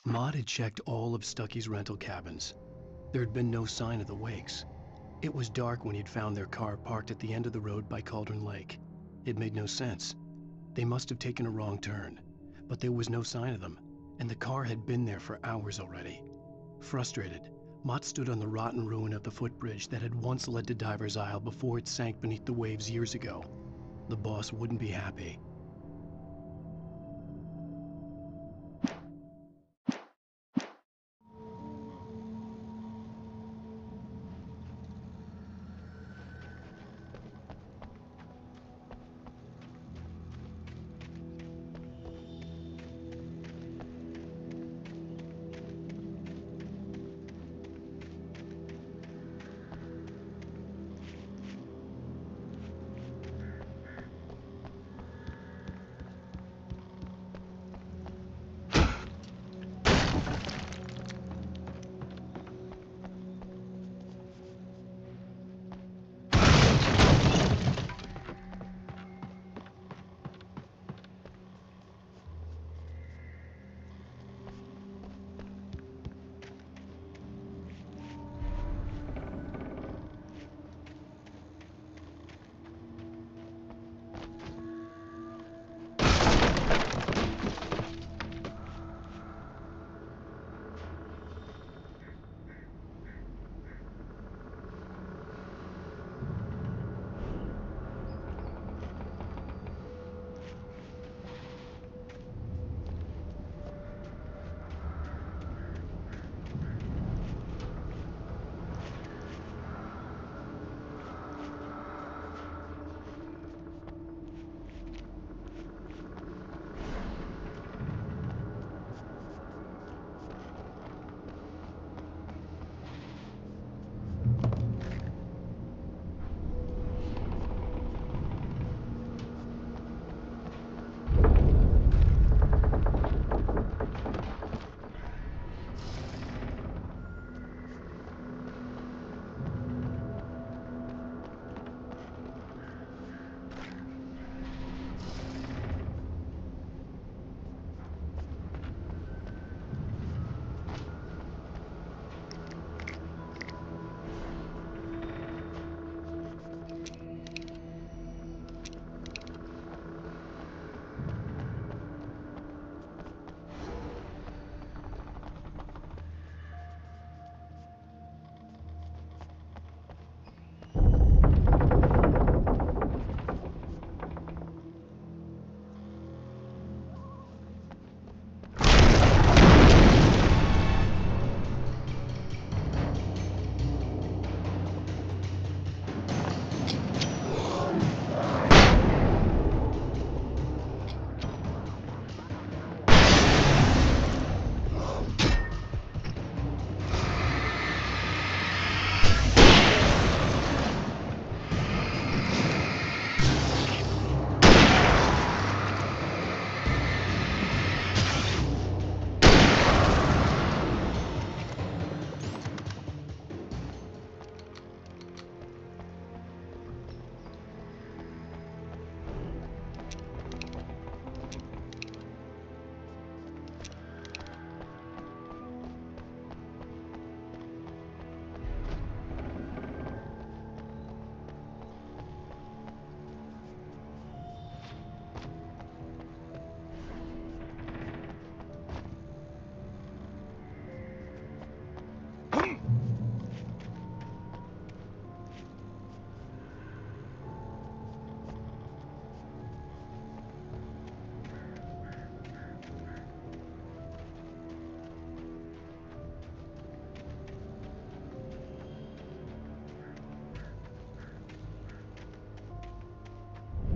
Maud had checked all of Stucky's rental cabins. There had been no sign of the Wakes. It was dark when he'd found their car parked at the end of the road by Cauldron Lake. It made no sense. They must have taken a wrong turn, but there was no sign of them, and the car had been there for hours already. Frustrated, Mott stood on the rotten ruin of the footbridge that had once led to Diver's Isle before it sank beneath the waves years ago. The boss wouldn't be happy.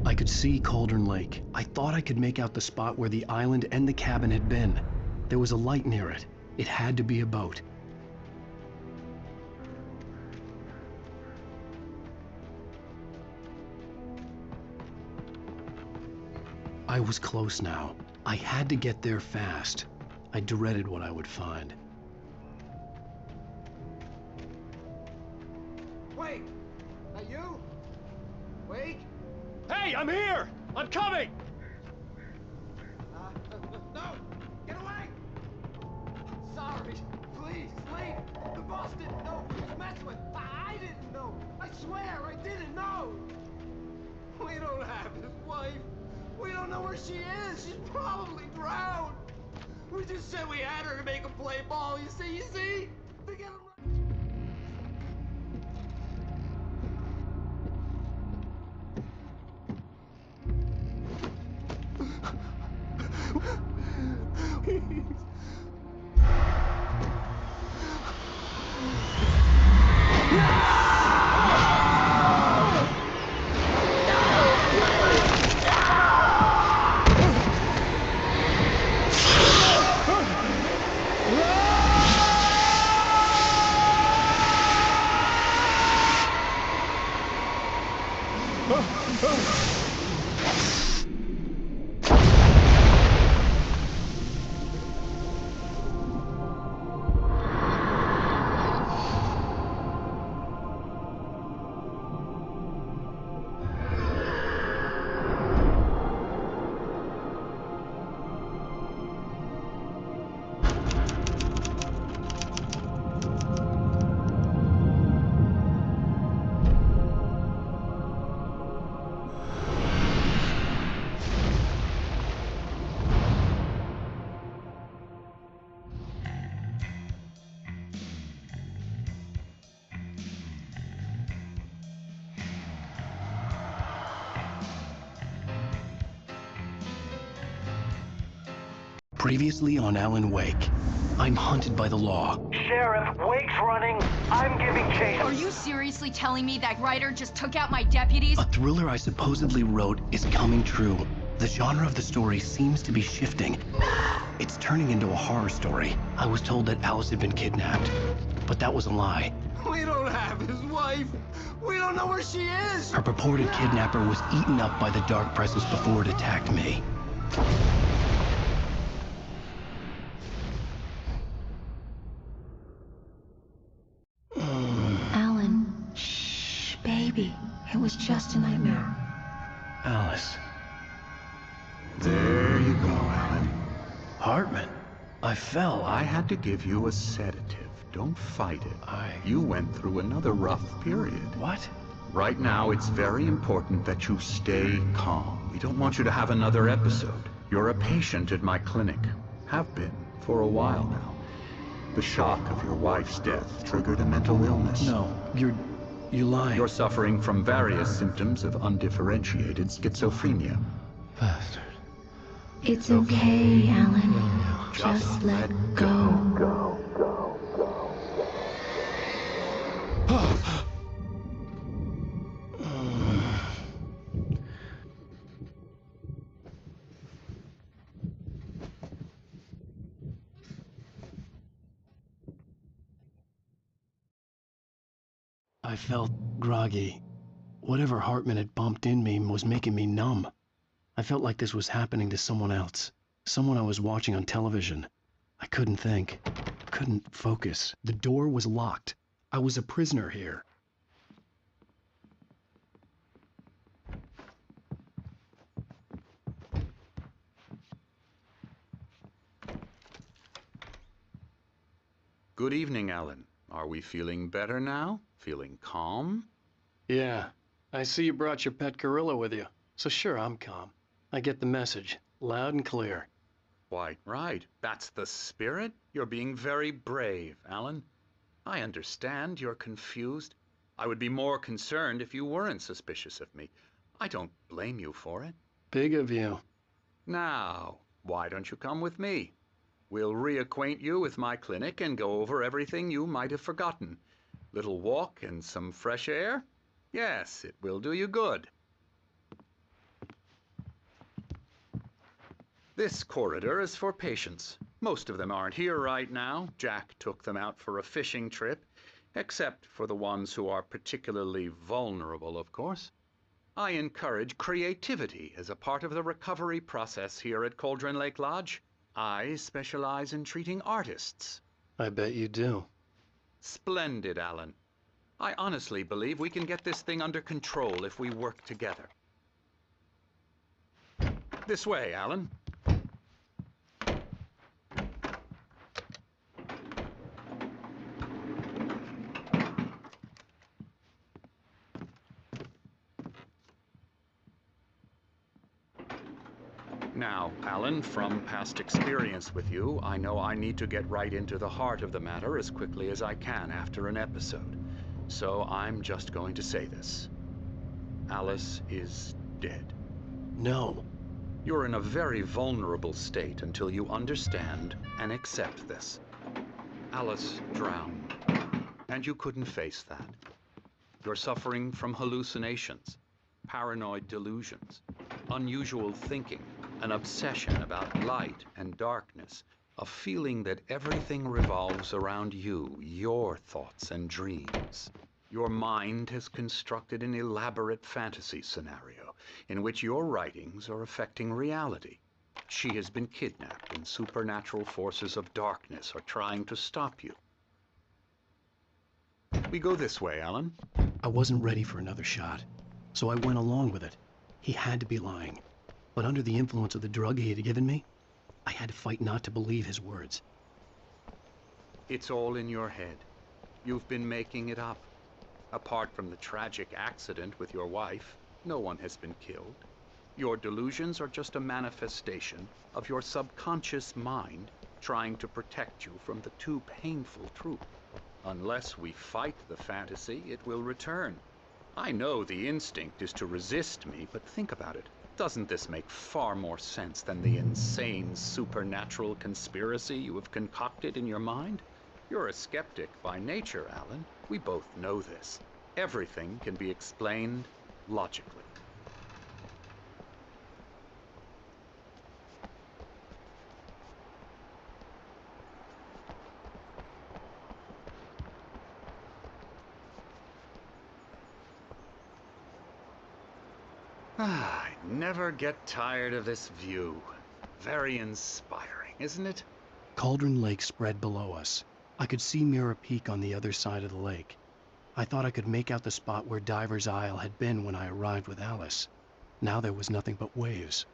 I could see Cauldron Lake. I thought I could make out the spot where the island and the cabin had been. There was a light near it. It had to be a boat. I was close now. I had to get there fast. I dreaded what I would find. Wait! Are you? Wait! Hey, I'm here! I'm coming! No! Get away! swear I didn't know. We don't have his wife. We don't know where she is. She's probably drowned. We just said we had her to make him play ball. You see? To get him Previously on Alan Wake, I'm hunted by the law. Sheriff, Wake's running. I'm giving chase. Are you seriously telling me that writer just took out my deputies? A thriller I supposedly wrote is coming true. The genre of the story seems to be shifting. It's turning into a horror story. I was told that Alice had been kidnapped, but that was a lie. We don't have his wife. We don't know where she is. Her purported kidnapper was eaten up by the dark presence before it attacked me. Alan, shh, baby. It was just a nightmare. Alice. There you go, Alan. Hartman. I fell. I had to give you a sedative. Don't fight it. You went through another rough period. What? Right now, it's very important that you stay calm. We don't want you to have another episode. You're a patient at my clinic. Have been for a while now. The shock of your wife's death triggered a mental illness. No, you're lying. You're suffering from various symptoms of undifferentiated schizophrenia. Bastard. It's okay, Alan. Just let go. I felt groggy. Whatever Hartman had bumped in me was making me numb. I felt like this was happening to someone else. Someone I was watching on television. I couldn't think. Couldn't focus. The door was locked. I was a prisoner here. Good evening, Alan. Are we feeling better now? Feeling calm? Yeah. I see you brought your pet gorilla with you. So sure, I'm calm. I get the message. Loud and clear. Quite right. That's the spirit. You're being very brave, Alan. I understand you're confused. I would be more concerned if you weren't suspicious of me. I don't blame you for it. Big of you. Now, why don't you come with me? We'll reacquaint you with my clinic and go over everything you might have forgotten. Little walk and some fresh air? Yes, it will do you good. This corridor is for patients. Most of them aren't here right now. Jack took them out for a fishing trip, except for the ones who are particularly vulnerable, of course. I encourage creativity as a part of the recovery process here at Cauldron Lake Lodge. I specialize in treating artists. I bet you do. Splendid, Alan. I honestly believe we can get this thing under control if we work together. This way, Alan. Now, Alan, from past experience with you, I know I need to get right into the heart of the matter as quickly as I can after an episode. So I'm just going to say this. Alice is dead. No. You're in a very vulnerable state until you understand and accept this. Alice drowned, and you couldn't face that. You're suffering from hallucinations, paranoid delusions, unusual thinking, an obsession about light and darkness, a feeling that everything revolves around you, your thoughts and dreams. Your mind has constructed an elaborate fantasy scenario in which your writings are affecting reality. She has been kidnapped and supernatural forces of darkness are trying to stop you. We go this way, Alan. I wasn't ready for another shot, so I went along with it. He had to be lying. But under the influence of the drug he had given me, I had to fight not to believe his words. It's all in your head. You've been making it up. Apart from the tragic accident with your wife, no one has been killed. Your delusions are just a manifestation of your subconscious mind trying to protect you from the too painful truth. Unless we fight the fantasy, it will return. I know the instinct is to resist me, but think about it. Doesn't this make far more sense than the insane supernatural conspiracy you have concocted in your mind? You're a skeptic by nature, Alan. We both know this. Everything can be explained logically. I never get tired of this view. Very inspiring, isn't it? Cauldron Lake spread below us. I could see Mirror Peak on the other side of the lake. I thought I could make out the spot where Diver's Isle had been when I arrived with Alice. Now there was nothing but waves.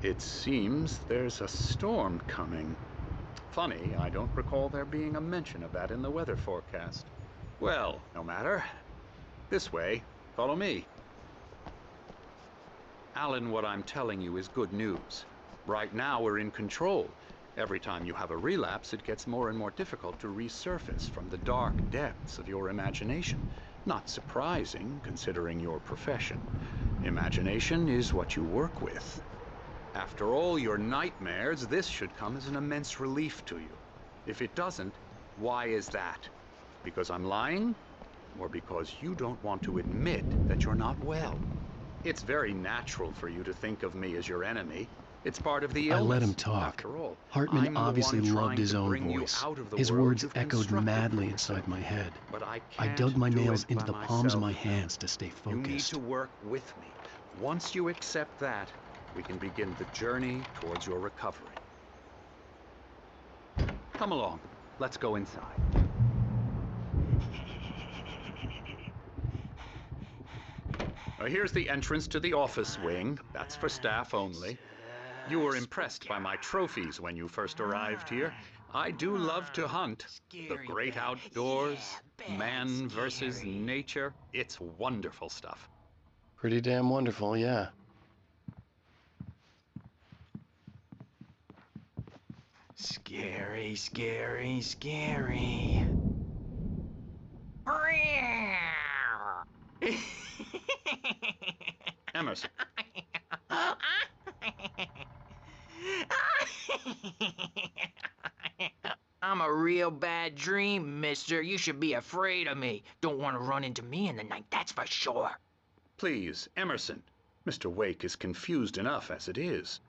It seems there's a storm coming. Funny, I don't recall there being a mention of that in the weather forecast. Well, no matter. This way. Follow me. Alan, what I'm telling you is good news. Right now we're in control. Every time you have a relapse, it gets more and more difficult to resurface from the dark depths of your imagination. Not surprising, considering your profession. Imagination is what you work with. After all your nightmares, this should come as an immense relief to you. If it doesn't, why is that? Because I'm lying? Or because you don't want to admit that you're not well? It's very natural for you to think of me as your enemy. It's part of the illness. I let him talk. After all, Hartman obviously loved his own voice. His words echoed madly inside my head. But I dug my nails into the palms of my hands to stay You need focused. to work with me. Once you accept that, we can begin the journey towards your recovery. Come along. Let's go inside. Here's the entrance to the office wing. That's for staff only. You were impressed by my trophies when you first arrived here. I do love to hunt. The great outdoors, man versus nature. It's wonderful stuff. Pretty damn wonderful, yeah. Scary, scary, scary. Emerson. I'm a real bad dream, mister. You should be afraid of me. Don't want to run into me in the night, that's for sure. Please, Emerson. Mr. Wake is confused enough as it is.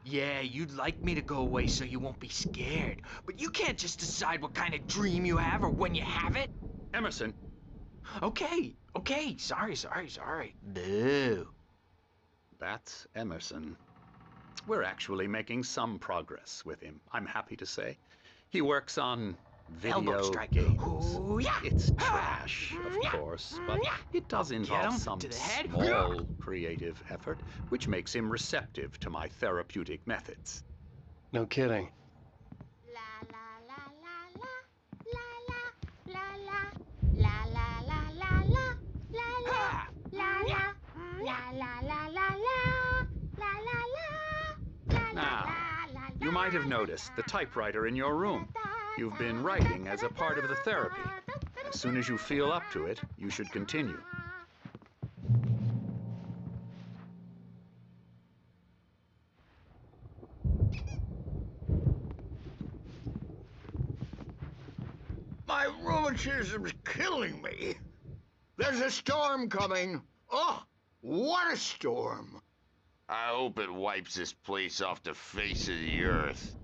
Yeah, you'd like me to go away so you won't be scared. But you can't just decide what kind of dream you have or when you have it. Emerson. Okay. Sorry. Boo. That's Emerson. We're actually making some progress with him, I'm happy to say. He works on Elbow video strike. games. Ooh, yeah. It's trash, of course, but it does involve him some to the head. small creative effort, which makes him receptive to my therapeutic methods. No kidding. You might have noticed the typewriter in your room. You've been writing as a part of the therapy. As soon as you feel up to it, you should continue. My rheumatism's killing me. There's a storm coming. Oh, what a storm. I hope it wipes this place off the face of the earth.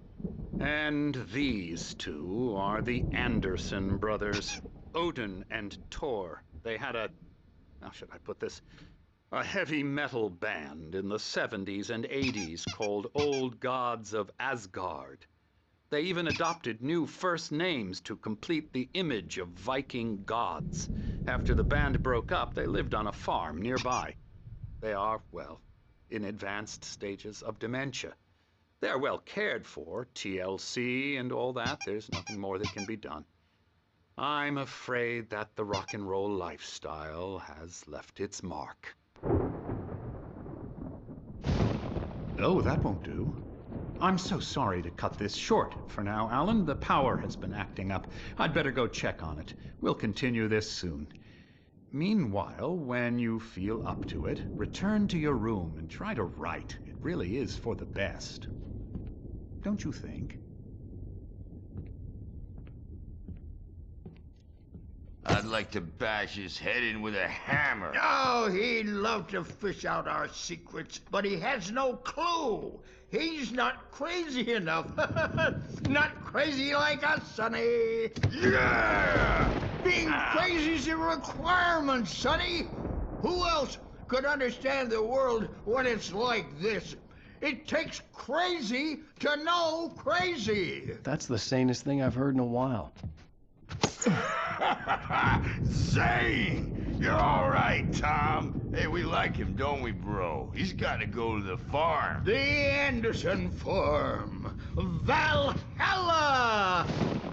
And these two are the Anderson brothers, Odin and Tor. They had how should I put this? A heavy metal band in the 70s and 80s called Old Gods of Asgard. They even adopted new first names to complete the image of Viking gods. After the band broke up, they lived on a farm nearby. They are, well, in advanced stages of dementia. They're well cared for, TLC and all that. There's nothing more that can be done. I'm afraid that the rock and roll lifestyle has left its mark. Oh, that won't do. I'm so sorry to cut this short for now, Alan. The power has been acting up. I'd better go check on it. We'll continue this soon. Meanwhile, when you feel up to it, return to your room and try to write. It really is for the best. Don't you think? I'd like to bash his head in with a hammer. Oh, he'd love to fish out our secrets, but he has no clue. He's not crazy enough. Not crazy like us, Sonny. Yeah! Being crazy's a requirement, Sonny. Who else could understand the world when it's like this? It takes crazy to know crazy. That's the sanest thing I've heard in a while. Zane! You're all right, Tom. Hey, we like him, don't we, bro? He's got to go to the farm. The Anderson Farm. Valhalla!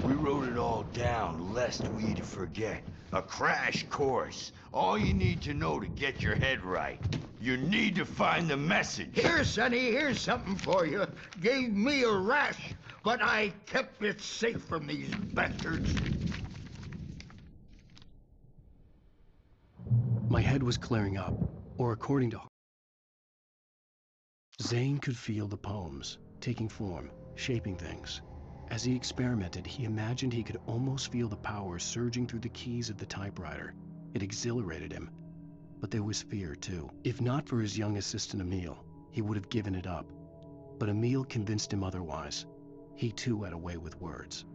We wrote it all down, lest we forget. A crash course. All you need to know to get your head right. You need to find the message. Here, Sonny, here's something for you. Gave me a rash, but I kept it safe from these bastards. My head was clearing up, or according to Zane could feel the poems, taking form, shaping things. As he experimented, he imagined he could almost feel the power surging through the keys of the typewriter. It exhilarated him. But there was fear, too. If not for his young assistant Emil, he would have given it up. But Emil convinced him otherwise. He too had a way with words.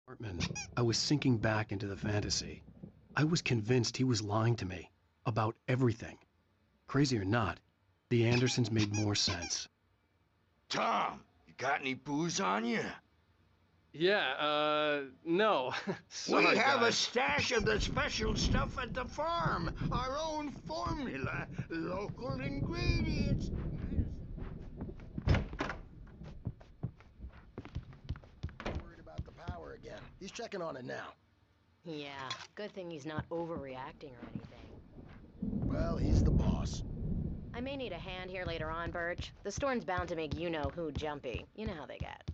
Hartman, I was sinking back into the fantasy. I was convinced he was lying to me about everything. Crazy or not, the Andersons made more sense. Tom, you got any booze on you? Yeah, no. Sorry, We have a guys. stash of the special stuff at the farm. Our own formula, local ingredients. Worried about the power again. He's checking on it now. Yeah, good thing he's not overreacting or anything. Well, he's the boss. I may need a hand here later on, Birch. The storm's bound to make you-know-who jumpy. You know how they get.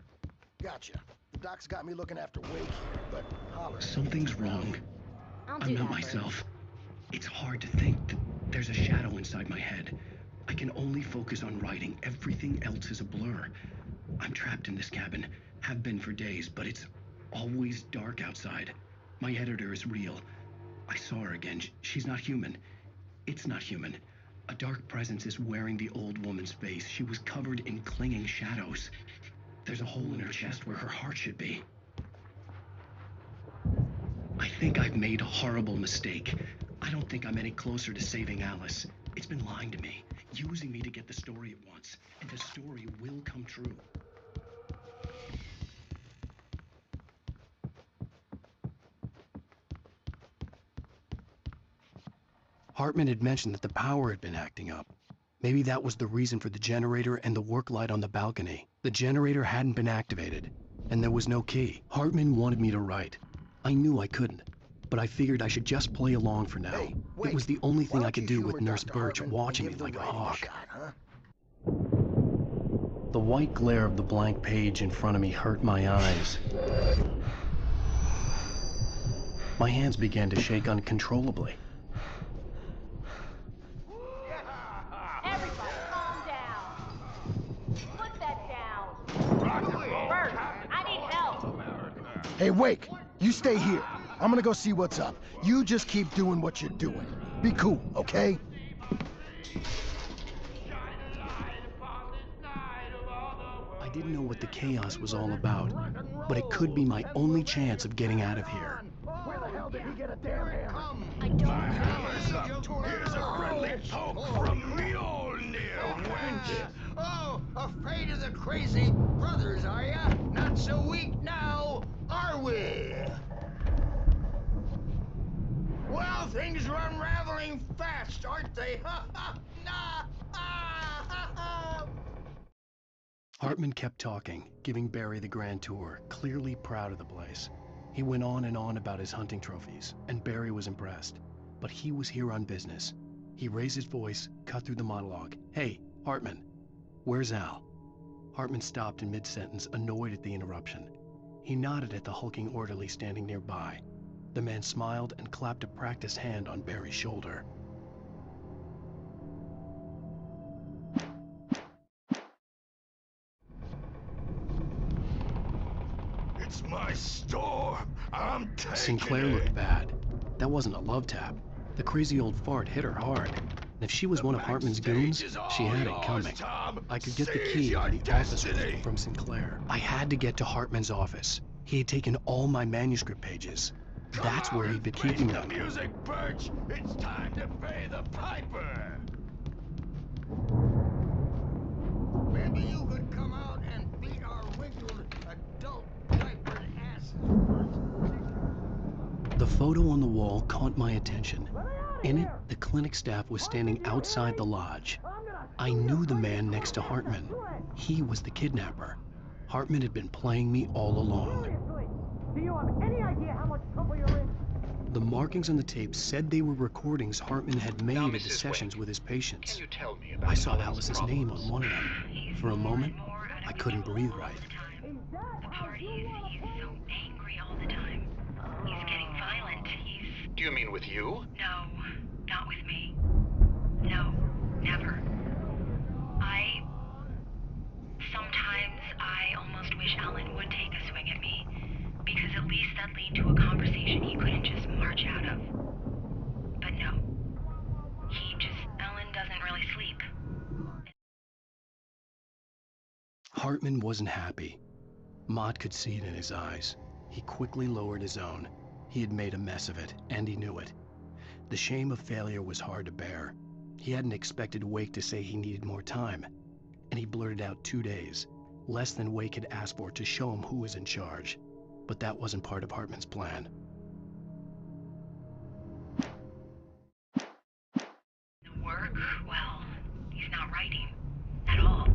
Gotcha. The doc's got me looking after Wake here, but holler. Something's wrong. I'll do I'm not that, myself. It's hard to think that there's a shadow inside my head. I can only focus on writing. Everything else is a blur. I'm trapped in this cabin. Have been for days, but it's always dark outside. My editor is real. I saw her again. She's not human. It's not human. A dark presence is wearing the old woman's face. She was covered in clinging shadows. There's a hole in her chest where her heart should be. I think I've made a horrible mistake. I don't think I'm any closer to saving Alice. It's been lying to me, using me to get the story it wants, and the story will come true. Hartman had mentioned that the power had been acting up. Maybe that was the reason for the generator and the work light on the balcony. The generator hadn't been activated, and there was no key. Hartman wanted me to write. I knew I couldn't. but I figured I should just play along for now. Hey, It wait, was the only why thing I don't could you do humor with Nurse Dr. Birch Hartman watching and me give like the a writing hawk. shot, huh? The white glare of the blank page in front of me hurt my eyes. My hands began to shake uncontrollably. Everybody, calm down. Put that down. Bert, I need help. Hey, Wake, you stay here. I'm gonna go see what's up. You just keep doing what you're doing. Be cool, okay? I didn't know what the chaos was all about, but it could be my only chance of getting out of here. Where the hell did he get a damn hammer? I don't My hammer's up. Here's a friendly poke from Mjolnir, wench. Oh, afraid of the crazy brothers, are ya? Not so weak now, are we? Well, things are unraveling fast, aren't they? Ha ha! Nah! Ah, ha, ha. Hartman kept talking, giving Barry the grand tour, clearly proud of the place. He went on and on about his hunting trophies, and Barry was impressed. But he was here on business. He raised his voice, cut through the monologue. Hey, Hartman, where's Al? Hartman stopped in mid-sentence, annoyed at the interruption. He nodded at the hulking orderly standing nearby. The man smiled and clapped a practiced hand on Barry's shoulder. It's my storm. I'm taking Sinclair it. looked bad. That wasn't a love tap. The crazy old fart hit her hard. And if she was one of Hartman's goons, she had it coming. I could get the key to the office room from Sinclair. I had to get to Hartman's office. He had taken all my manuscript pages. That's where he'd been keeping The them. music, Birch. It's time to pay the piper. Maybe you could come out and beat our wrinkled adult diapered asses first. The photo on the wall caught my attention. In it, the clinic staff was standing outside the lodge. I knew the man next to Hartman. He was the kidnapper. Hartman had been playing me all along. Do you have any idea how much trouble you're in? The markings on the tape said they were recordings Hartman had made Now, at his Mrs. sessions Wake, with his patients. Can you tell me about I saw Alan's Alice's name on problems? one of them. For a moment, I couldn't breathe right. The party he's so angry all the time. He's getting violent. Do you mean with you? No, not with me. No, never. Sometimes I almost wish Alan would take a swing at me, because at least that'd lead to a conversation he couldn't just march out of. But no. Alan doesn't really sleep. Hartman wasn't happy. Mott could see it in his eyes. He quickly lowered his own. He had made a mess of it, and he knew it. The shame of failure was hard to bear. He hadn't expected Wake to say he needed more time, and he blurted out 2 days, less than Wake had asked for to show him who was in charge. But that wasn't part of Hartman's plan. The work, well, he's not writing at all.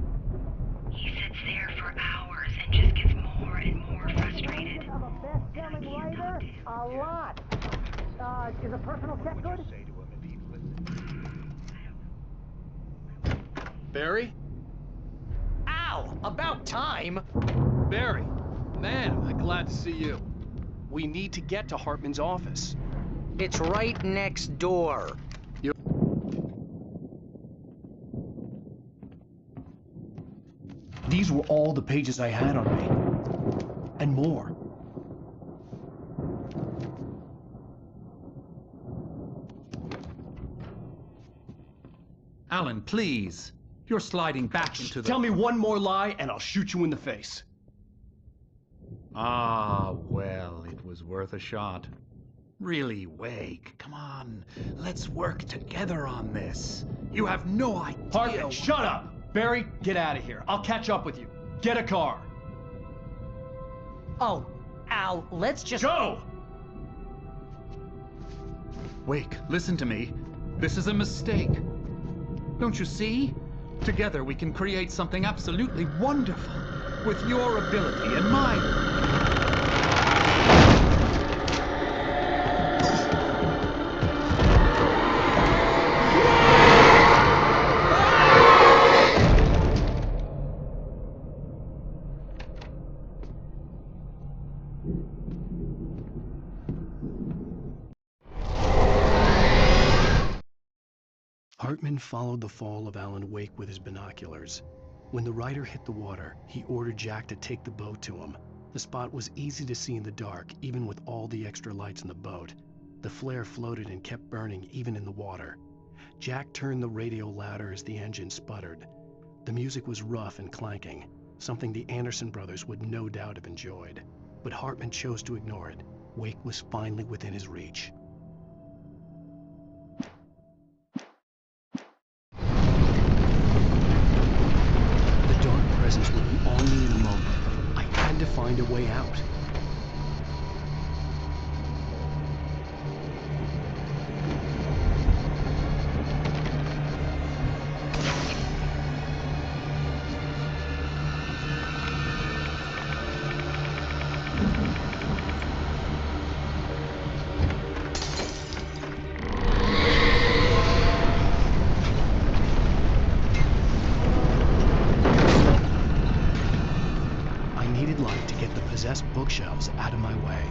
He sits there for hours and just gets more and more frustrated. I'm a best-selling writer? A lot. Is a personal check good? Barry? Al, about time. Barry, man, am I glad to see you. We need to get to Hartman's office. It's right next door. These were all the pages I had on me, and more. Alan, please. You're sliding back into the... Tell me one more lie, and I'll shoot you in the face. Ah, well, it was worth a shot. Really, Wake, come on. Let's work together on this. You have no idea... Hartman, shut up! Barry, get out of here. I'll catch up with you. Get a car. Oh, Al, let's just... Go! Wake, listen to me. This is a mistake. Don't you see? Together we can create something absolutely wonderful. With your ability and mine. Hartman followed the fall of Alan Wake with his binoculars. When the rider hit the water, he ordered Jack to take the boat to him. The spot was easy to see in the dark, even with all the extra lights in the boat. The flare floated and kept burning even in the water. Jack turned the radio louder as the engine sputtered. The music was rough and clanking, something the Anderson brothers would no doubt have enjoyed. But Hartman chose to ignore it. Wake was finally within his reach. The dark presence would be on me in a moment. I had to find a way out. Bookshelves out of my way.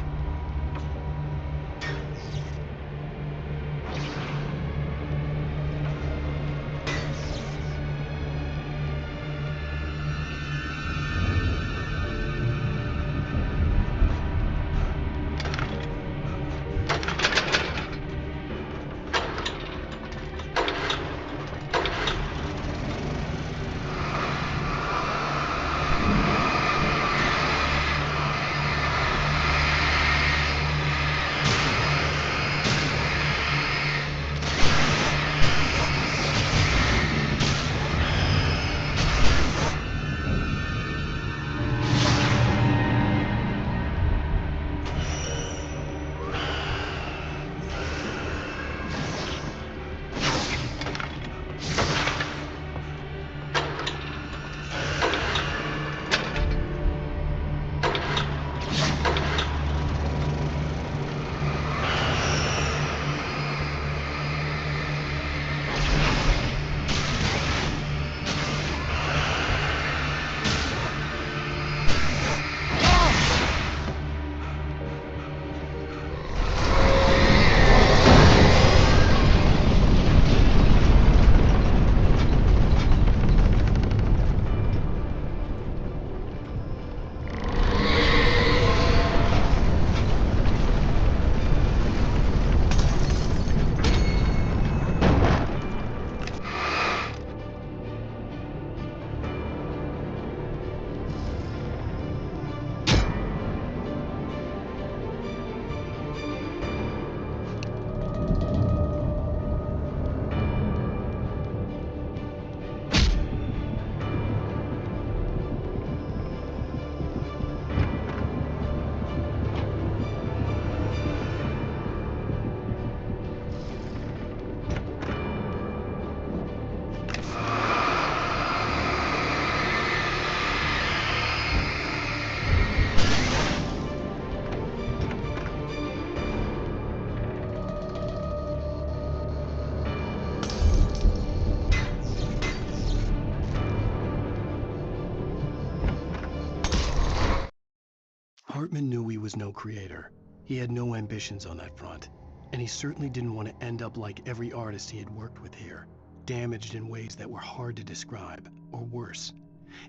Hartman knew he was no creator. He had no ambitions on that front, and he certainly didn't want to end up like every artist he had worked with here, damaged in ways that were hard to describe, or worse.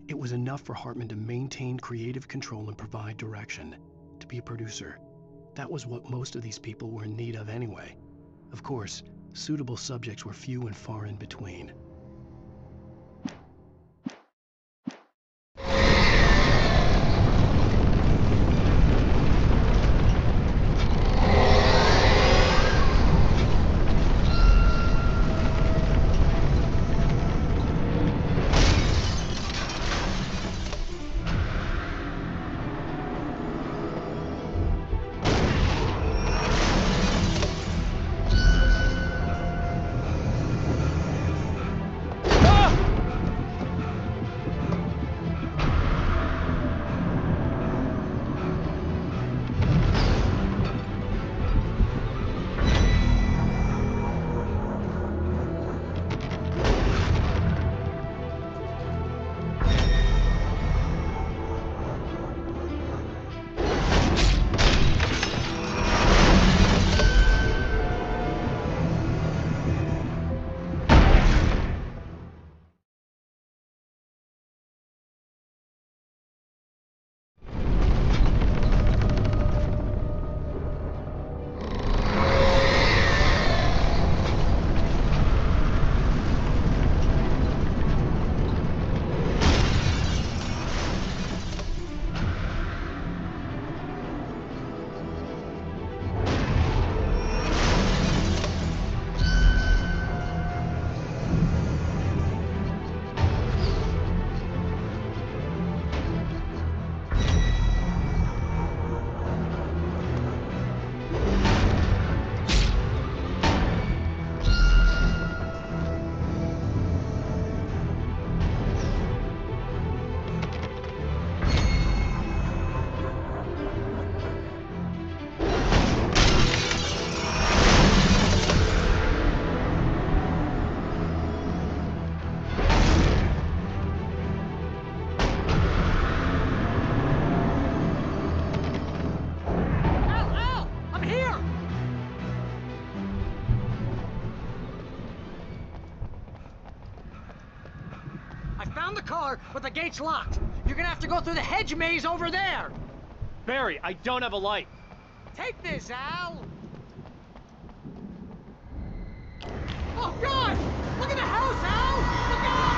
It was enough for Hartman to maintain creative control and provide direction, to be a producer. That was what most of these people were in need of anyway. Of course, suitable subjects were few and far in between. found the car, but the gate's locked. You're gonna have to go through the hedge maze over there. Barry, I don't have a light. Take this, Al. Oh, God! Look at the house, Al! Look out!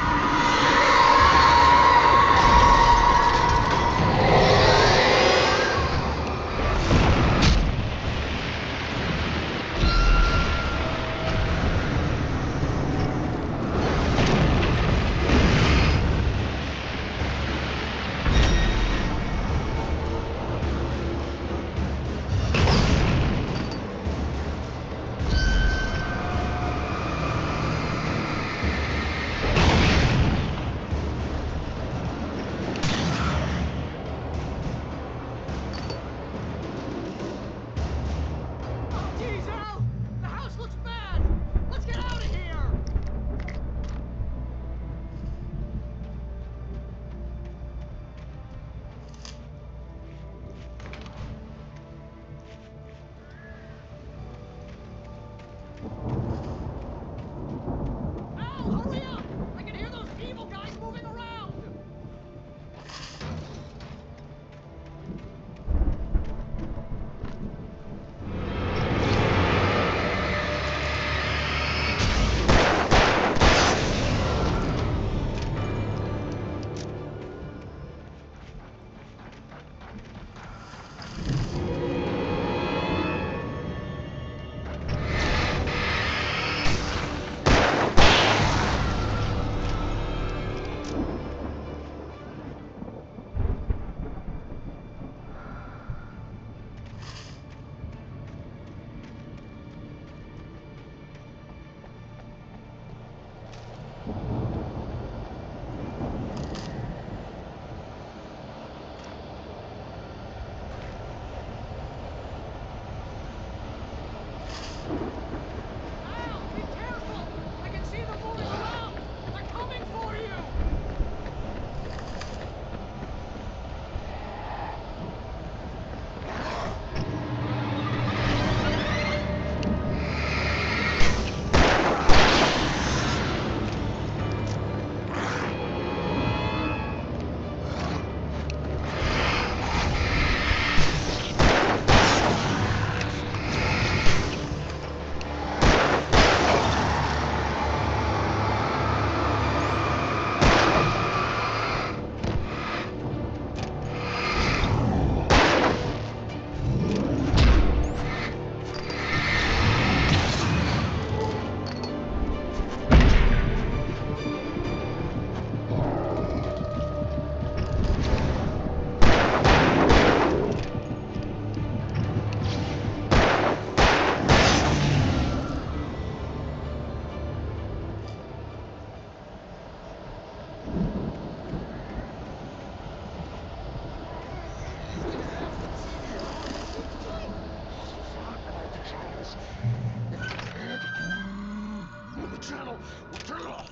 channel. We'll turn it off.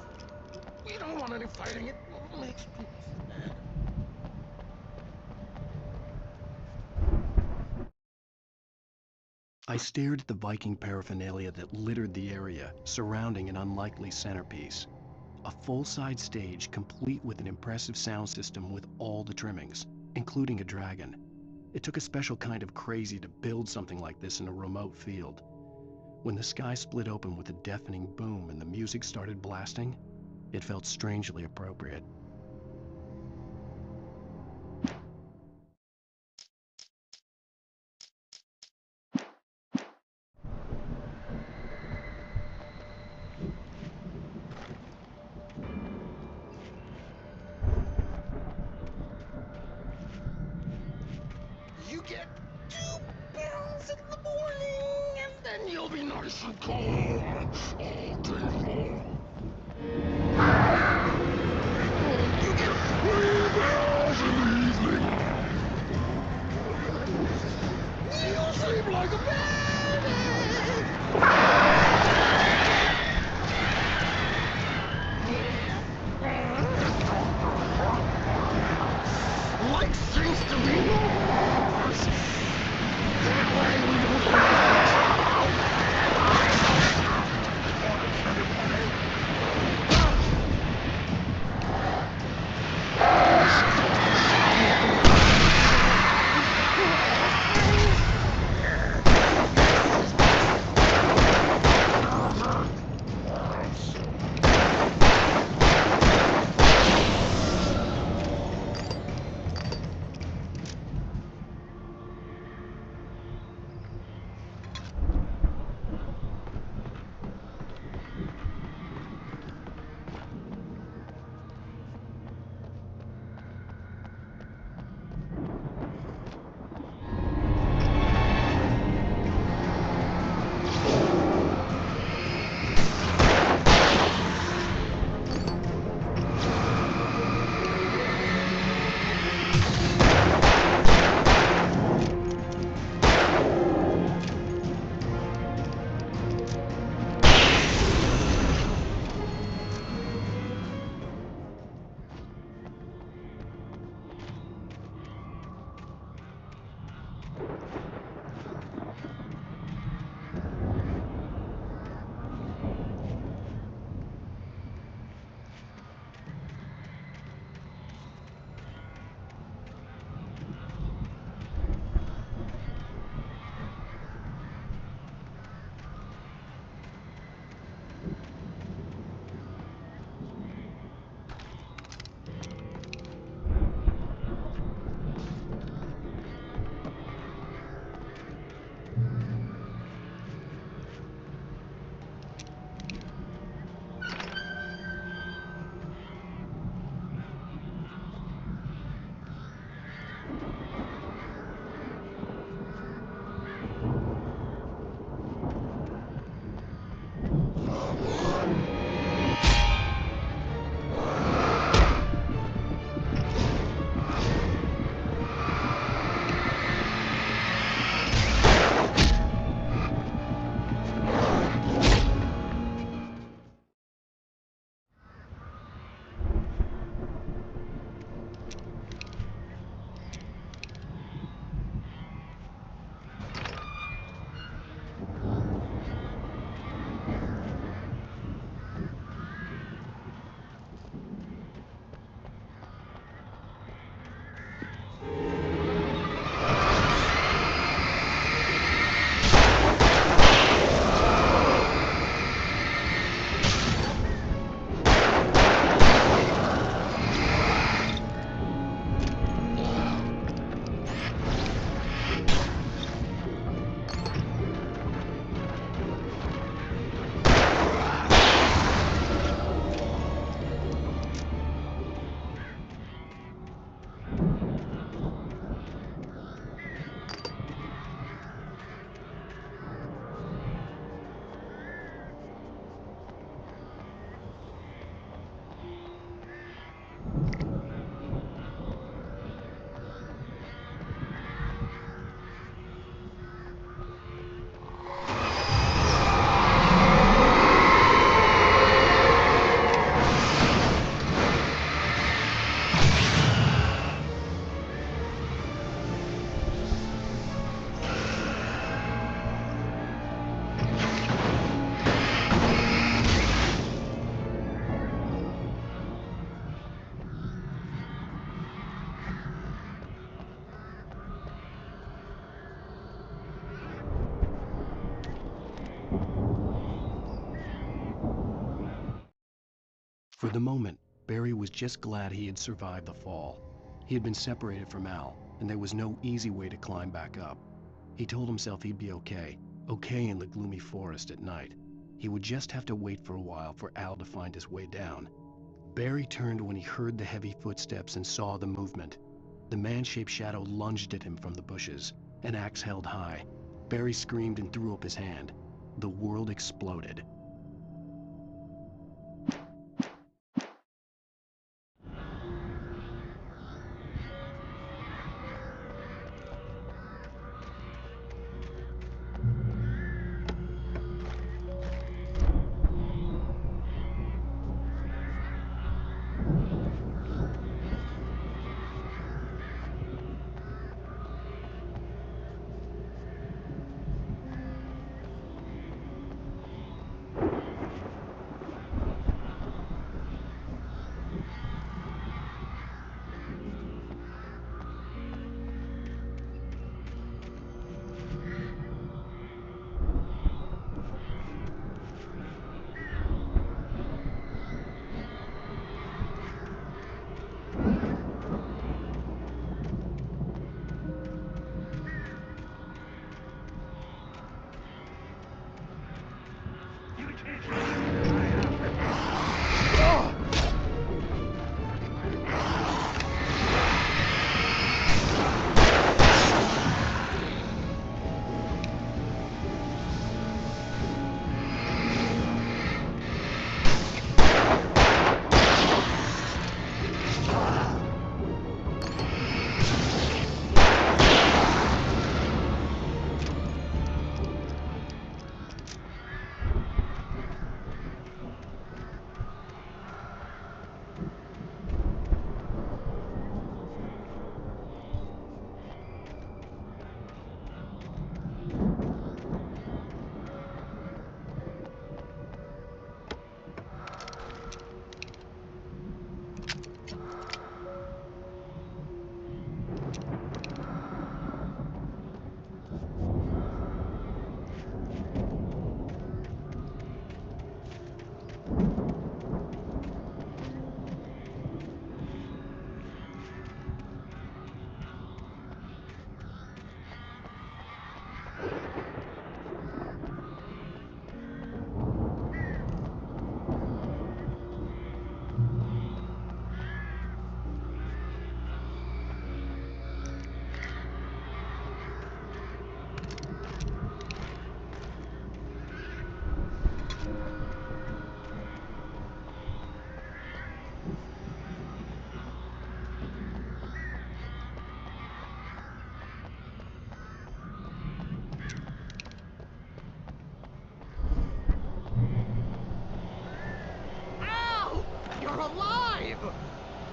We don't want any fighting. It makes people sad. I stared at the Viking paraphernalia that littered the area, surrounding an unlikely centerpiece. A full-size stage complete with an impressive sound system with all the trimmings, including a dragon. It took a special kind of crazy to build something like this in a remote field. When the sky split open with a deafening boom and the music started blasting, it felt strangely appropriate. You get 2 pills in the morning, and then you'll be nice and calm all day long. You get 3 pills in the evening. You'll sleep like a baby. Life seems to be yours. That way we don't have For the moment, Barry was just glad he had survived the fall. He had been separated from Al, and there was no easy way to climb back up. He told himself he'd be okay in the gloomy forest at night. He would just have to wait for a while for Al to find his way down. Barry turned when he heard the heavy footsteps and saw the movement. The man-shaped shadow lunged at him from the bushes, an axe held high. Barry screamed and threw up his hand. The world exploded.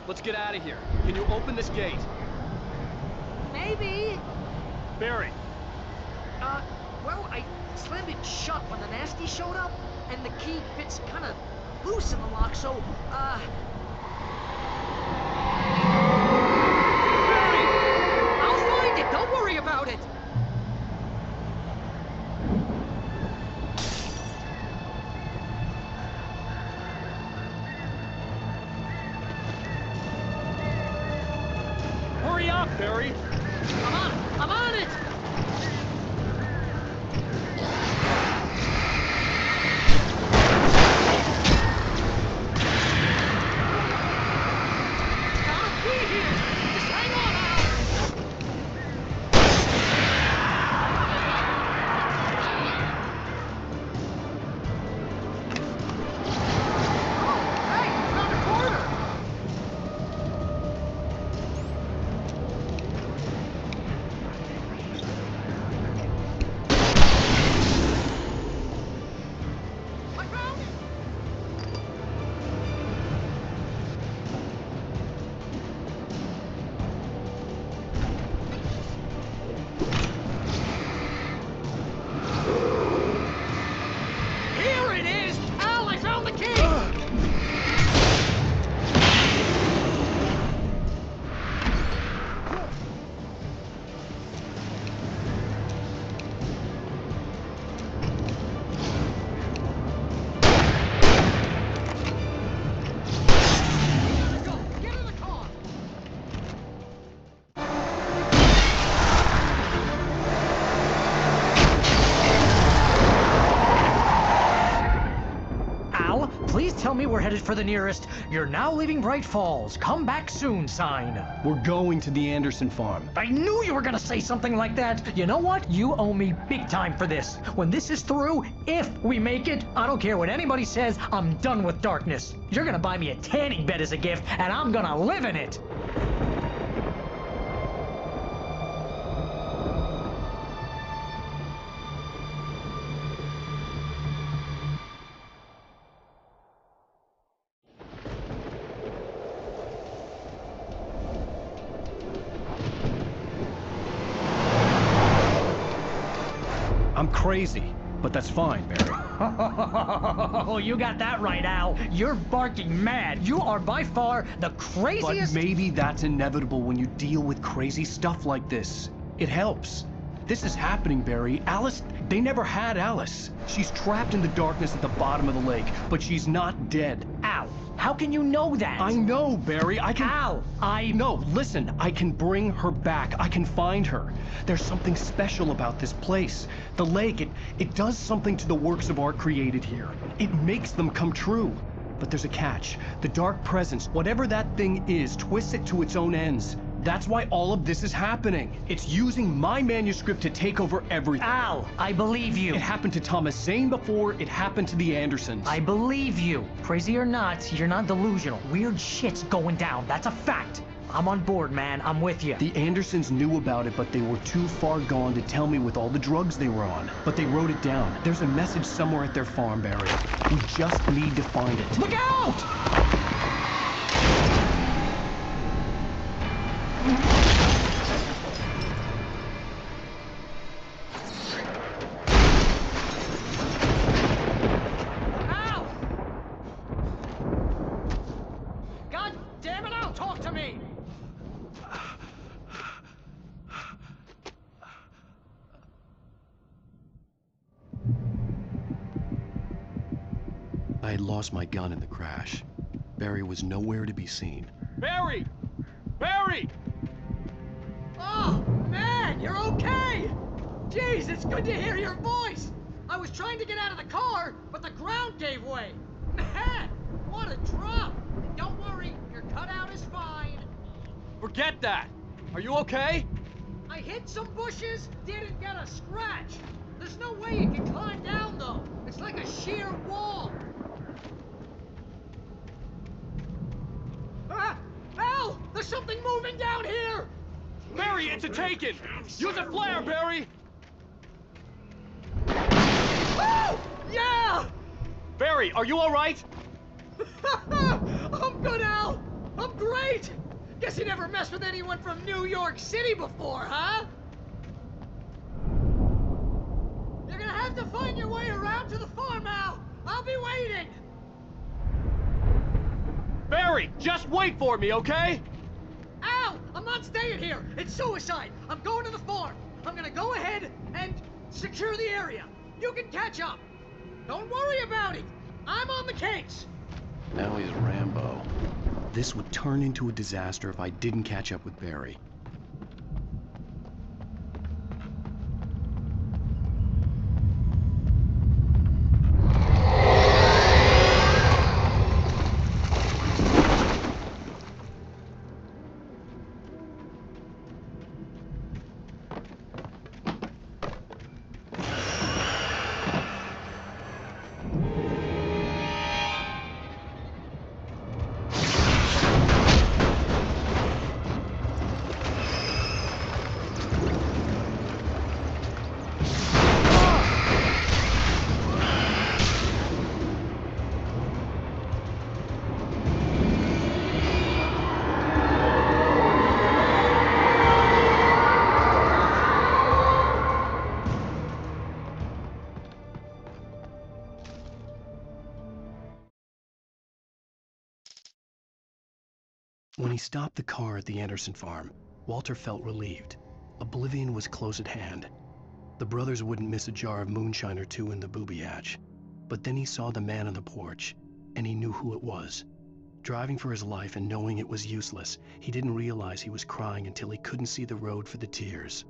Let's get out of here. Can you open this gate? Maybe. Barry. Well, I slammed it shut when the nasty showed up, and the key fits kind of loose in the lock, so, Barry! I'll find it! Don't worry about it! Hurry up, Barry! I'm on it! headed for the nearest "You're now leaving Bright Falls. Come back soon" sign. We're going to the Anderson farm. I knew you were gonna say something like that. You know what? You owe me big time for this. When this is through, if we make it, I don't care what anybody says, I'm done with darkness. You're gonna buy me a tanning bed as a gift, and I'm gonna live in it. I'm crazy, but that's fine, Barry. Oh, you got that right, Al. You're barking mad. You are by far the craziest... But maybe that's inevitable when you deal with crazy stuff like this. It helps. This is happening, Barry. Alice, they never had Alice. She's trapped in the darkness at the bottom of the lake, but she's not dead. Al, how can you know that? I know, Barry. I can... Al, No, listen. I can bring her back. I can find her. There's something special about this place. The lake, it does something to the works of art created here. It makes them come true. But there's a catch. The dark presence, whatever that thing is, twists it to its own ends. That's why all of this is happening. It's using my manuscript to take over everything. Al, I believe you. It happened to Thomas Zane before, it happened to the Andersons. I believe you. Crazy or not, you're not delusional. Weird shit's going down. That's a fact. I'm on board, man. I'm with you. The Andersons knew about it, but they were too far gone to tell me with all the drugs they were on. But they wrote it down. There's a message somewhere at their farm, Barry. We just need to find it. Look out! I had lost my gun in the crash. Barry was nowhere to be seen. Barry! Barry! Oh, man, you're okay! Jeez, it's good to hear your voice! I was trying to get out of the car, but the ground gave way. Man, what a drop! And don't worry, your cutout is fine. Forget that! Are you okay? I hit some bushes, didn't get a scratch. There's no way you can climb down, though. It's like a sheer wall. Al! There's something moving down here! Barry, it's a taken! Use a flare, Barry! Oh! Yeah! Barry, are you alright? I'm good, Al! I'm great! Guess you never messed with anyone from New York City before, huh? You're gonna have to find your way around to the farm, Al! I'll be waiting! Barry, just wait for me, okay? Al! I'm not staying here! It's suicide! I'm going to the farm! I'm gonna go ahead and secure the area! You can catch up! Don't worry about it! I'm on the case! Now he's Rambo. This would turn into a disaster if I didn't catch up with Barry. When he stopped the car at the Anderson farm, Walter felt relieved. Oblivion was close at hand. The brothers wouldn't miss a jar of moonshine or two in the booby hatch. But then he saw the man on the porch, and he knew who it was. Driving for his life and knowing it was useless, he didn't realize he was crying until he couldn't see the road for the tears.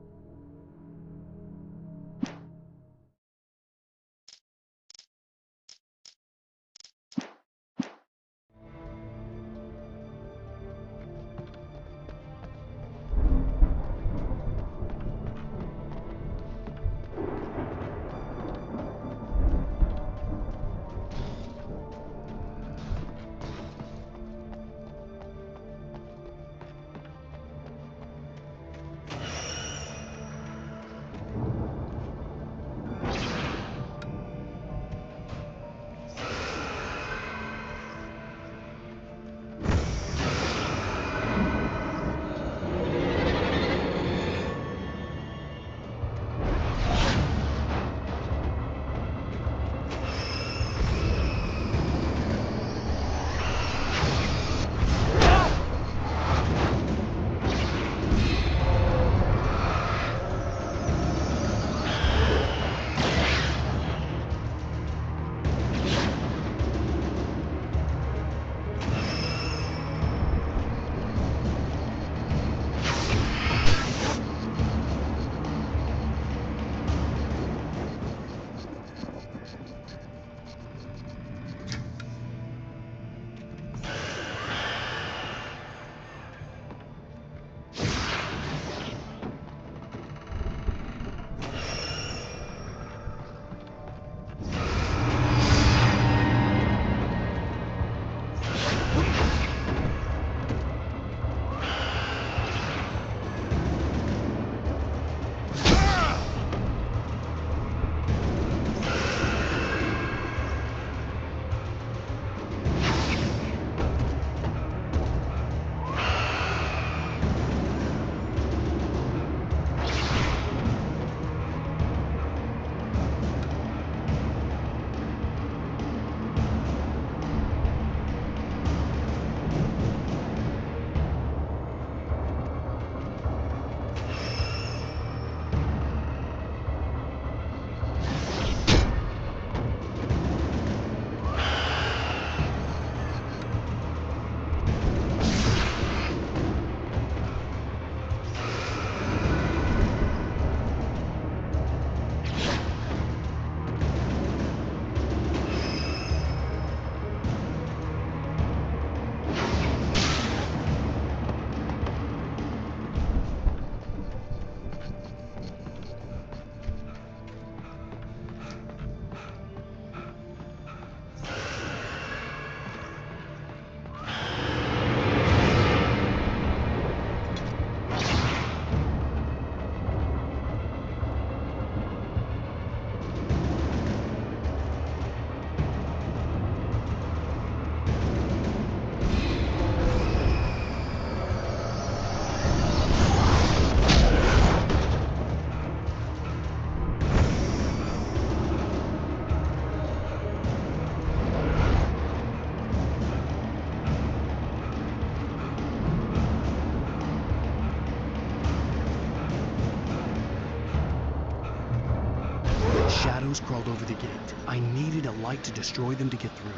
shadows crawled over the gate. I needed a light to destroy them to get through.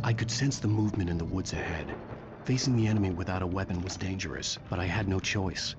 I could sense the movement in the woods ahead. Facing the enemy without a weapon was dangerous, but I had no choice.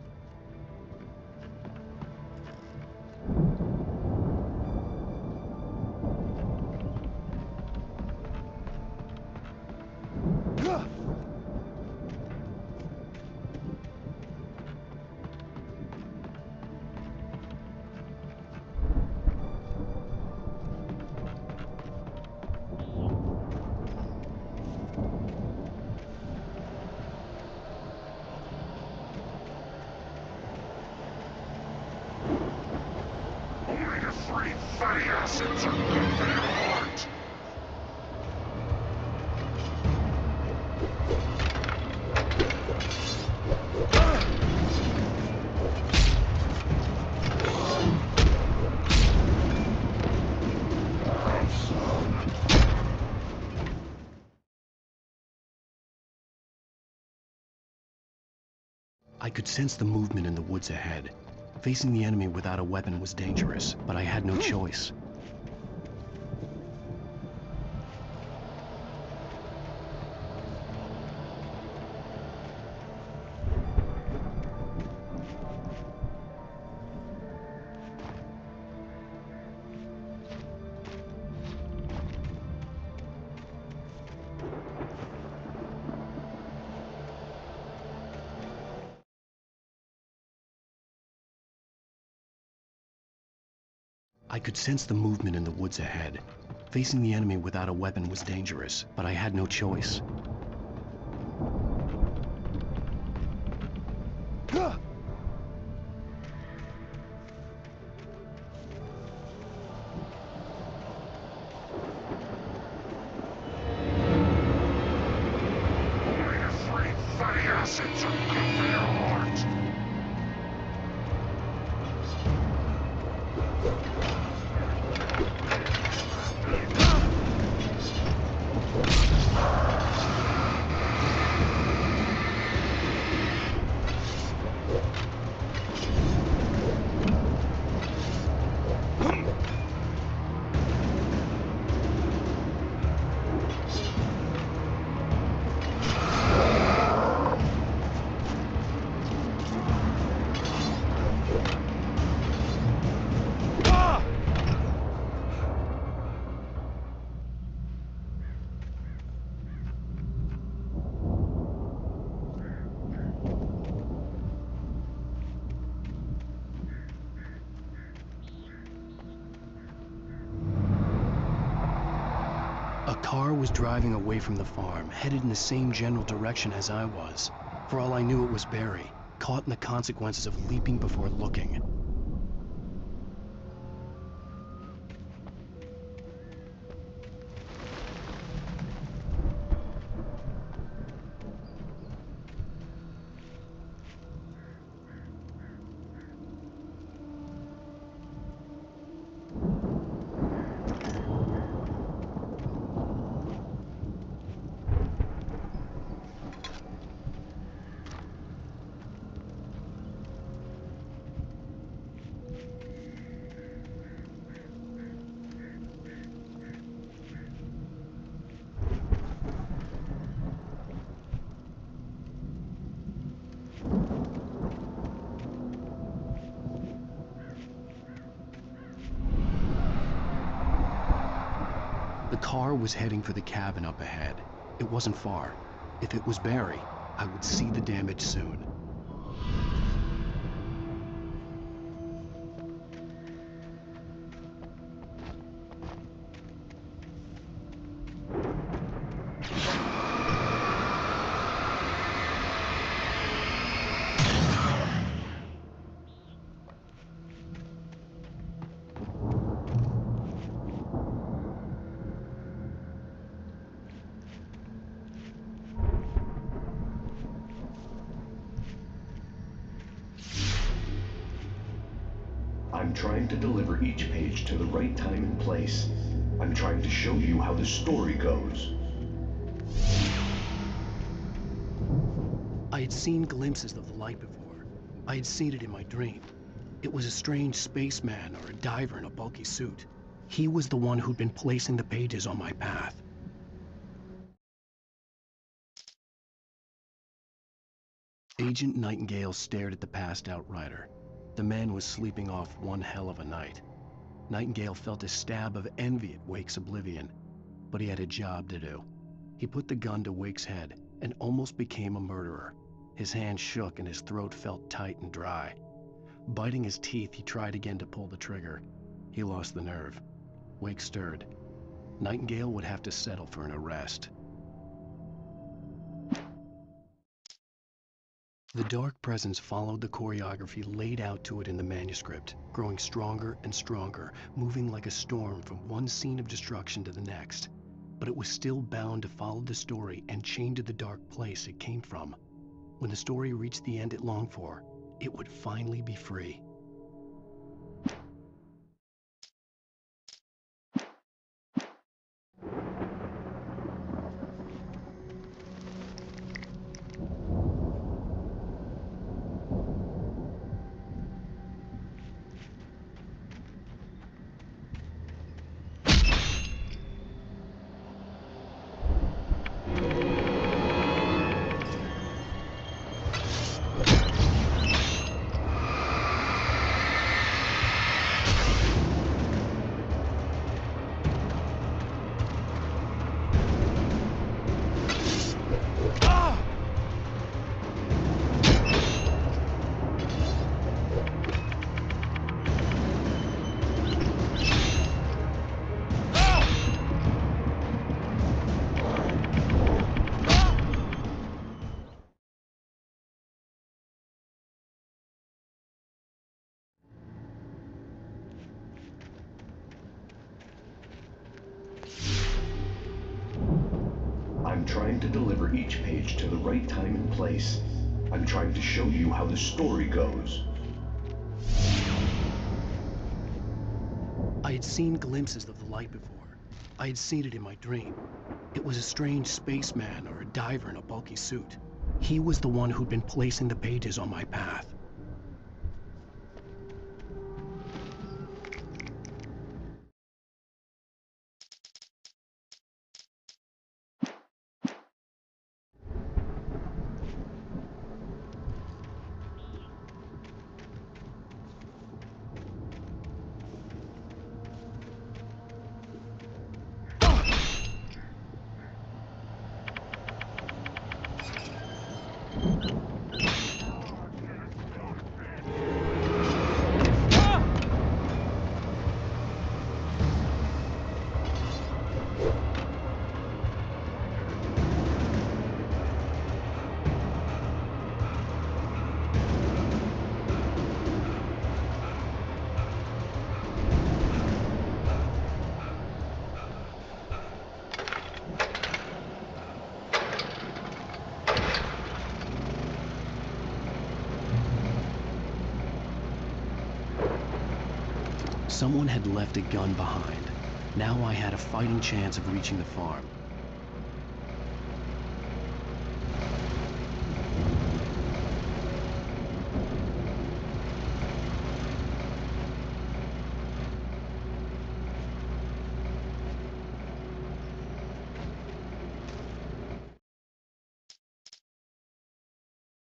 I could sense the movement in the woods ahead. Facing the enemy without a weapon was dangerous, but I had no choice. I could sense the movement in the woods ahead. Facing the enemy without a weapon was dangerous, but I had no choice. A car was driving away from the farm, headed in the same general direction as I was. For all I knew, it was Barry, caught in the consequences of leaping before looking. car was heading for the cabin up ahead. It wasn't far. If it was Barry, I would see the damage soon. I'm trying to deliver each page to the right time and place. I'm trying to show you how the story goes. I had seen glimpses of the light before. I had seen it in my dream. It was a strange spaceman or a diver in a bulky suit. He was the one who'd been placing the pages on my path. Agent Nightingale stared at the passed-out rider. The man was sleeping off one hell of a night. Nightingale felt a stab of envy at Wake's oblivion, but he had a job to do. He put the gun to Wake's head and almost became a murderer. His hand shook and his throat felt tight and dry. Biting his teeth, he tried again to pull the trigger. He lost the nerve. Wake stirred. Nightingale would have to settle for an arrest. The dark presence followed the choreography laid out to it in the manuscript, growing stronger and stronger, moving like a storm from one scene of destruction to the next. But it was still bound to follow the story and chained to the dark place it came from. When the story reached the end it longed for, it would finally be free. I'm trying to deliver each page to the right time and place. I'm trying to show you how the story goes. I had seen glimpses of the light before. I had seen it in my dream. It was a strange spaceman or a diver in a bulky suit. He was the one who'd been placing the pages on my path. Someone had left a gun behind. Now I had a fighting chance of reaching the farm.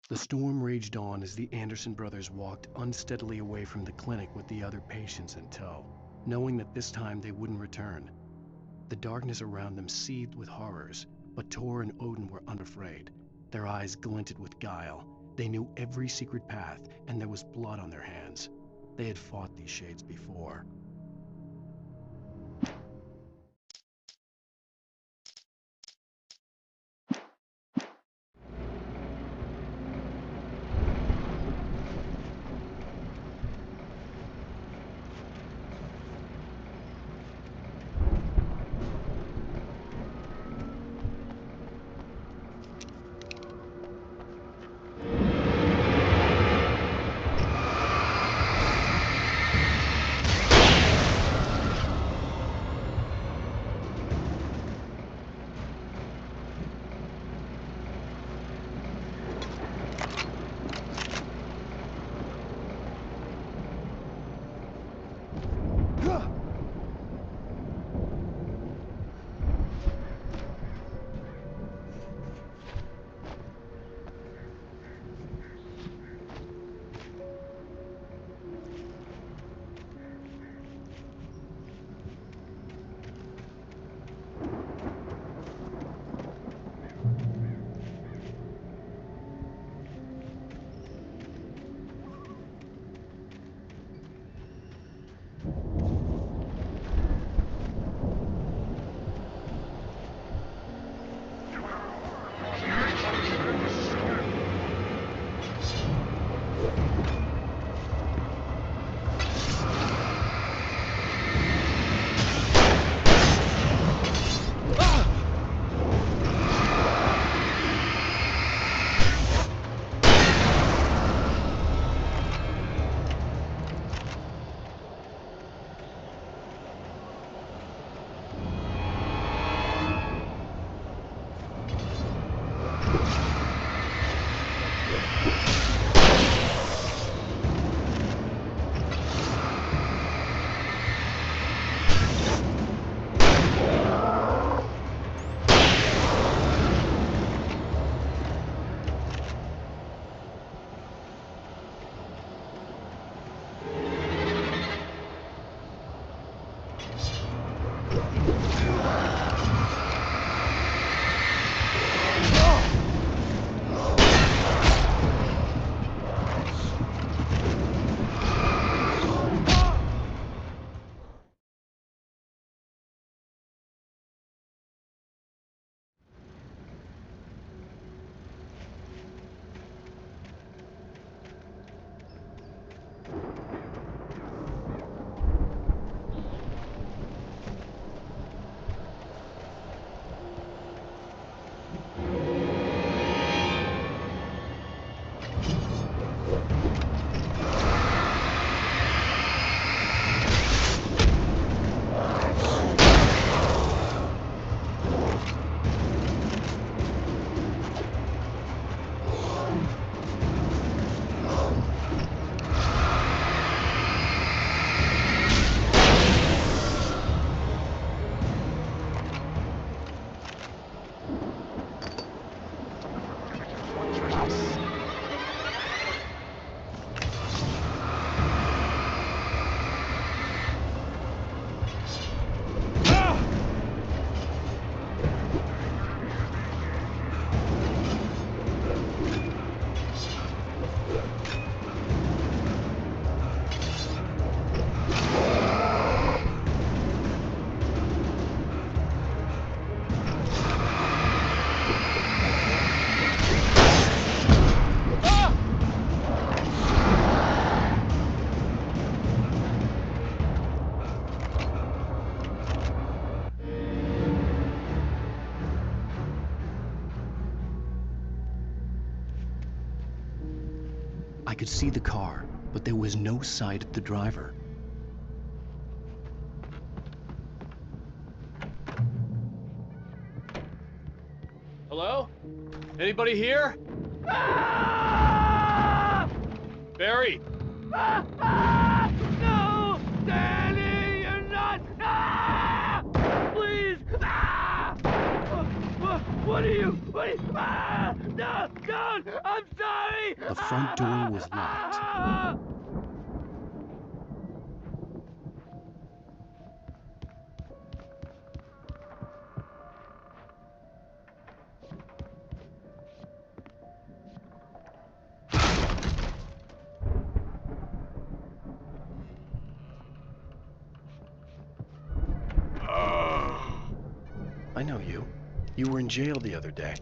The storm raged on as the Anderson brothers walked unsteadily away from the clinic with the other patients in tow, knowing that this time they wouldn't return. The darkness around them seethed with horrors, but Tor and Odin were unafraid. Their eyes glinted with guile. They knew every secret path, and there was blood on their hands. They had fought these shades before. I could see the car, but there was no sight of the driver. Hello? Anybody here? Barry! No! Danny, you're not! Please! What are you? No! Don't! I'm sorry! The front door was locked. You were in jail the other day.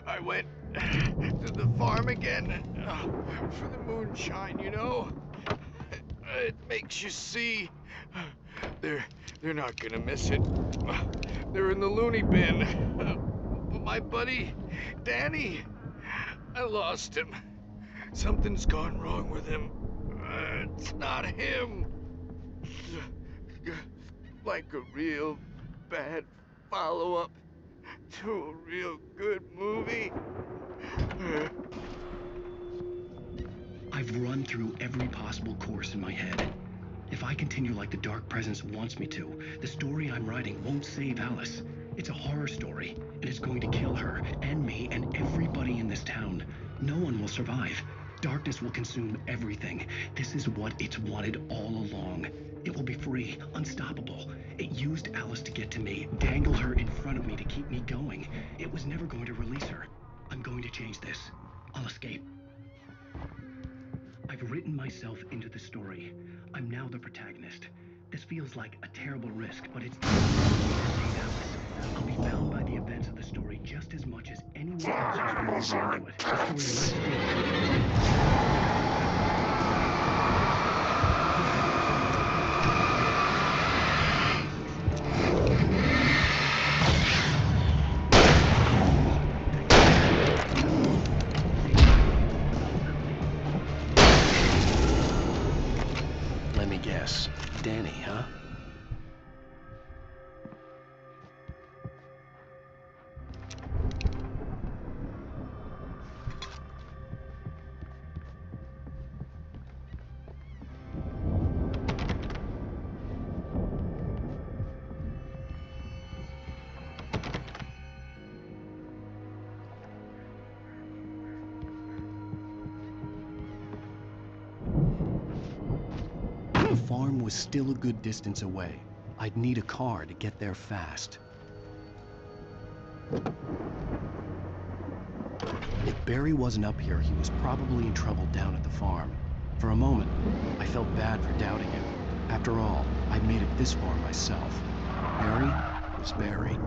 I went to the farm again for the moonshine, you know? It makes you see. They're not gonna miss it. They're in the loony bin. But my buddy, Danny, I lost him. Something's gone wrong with him. It's not him. Like a real bad follow-up to a real good movie. I've run through every possible course in my head. If I continue like the Dark Presence wants me to, the story I'm writing won't save Alice. It's a horror story, and it's going to kill her, and me, and everybody in this town. No one will survive. Darkness will consume everything. This is what it's wanted all along. It will be free, unstoppable. It used Alice to get to me, dangled her in front of me to keep me going. It was never going to release her. I'm going to change this. I'll escape. I've written myself into the story. I'm now the protagonist. This feels like a terrible risk, but it's I'll be bound by the events of the story just as much as anyone else who's bound to it. The story Let me guess. Danny, huh? The farm was still a good distance away. I'd need a car to get there fast. If Barry wasn't up here, he was probably in trouble down at the farm. For a moment, I felt bad for doubting him. After all, I'd made it this far myself. Barry was Barry.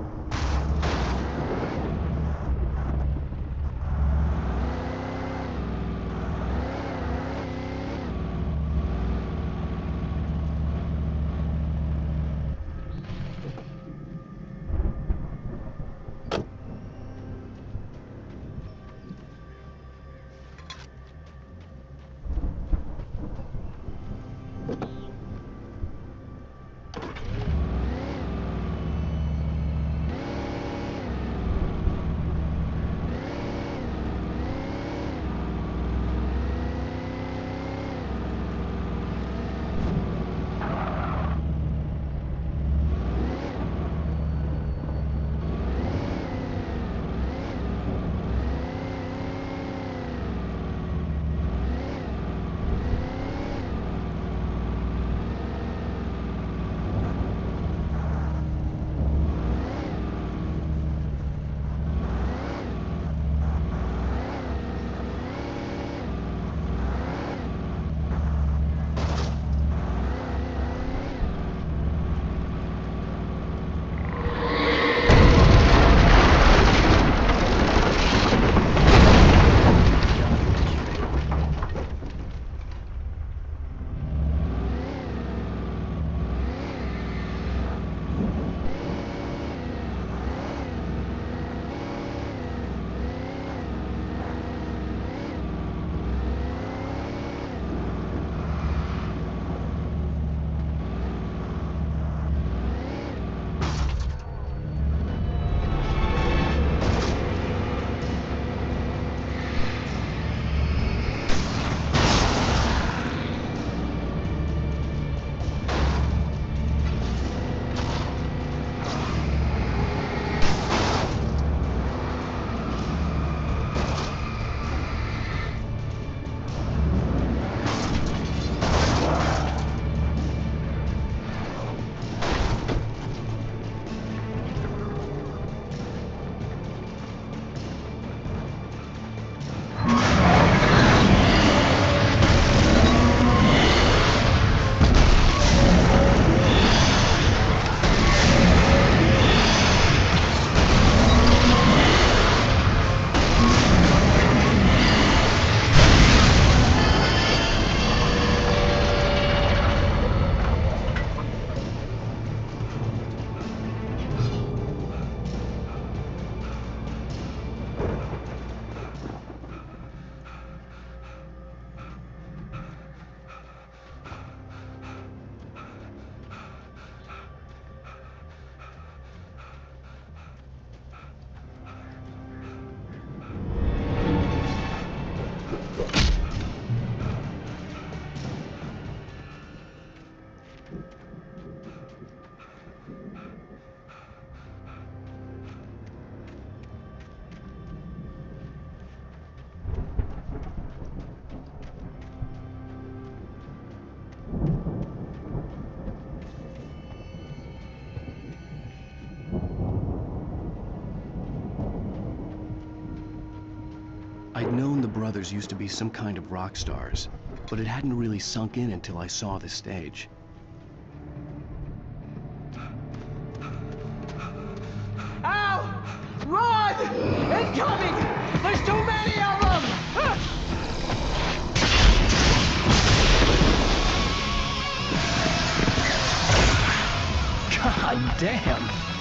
brothers used to be some kind of rock stars, but it hadn't really sunk in until I saw the stage. Al! Run! Incoming! There's too many of them! God damn!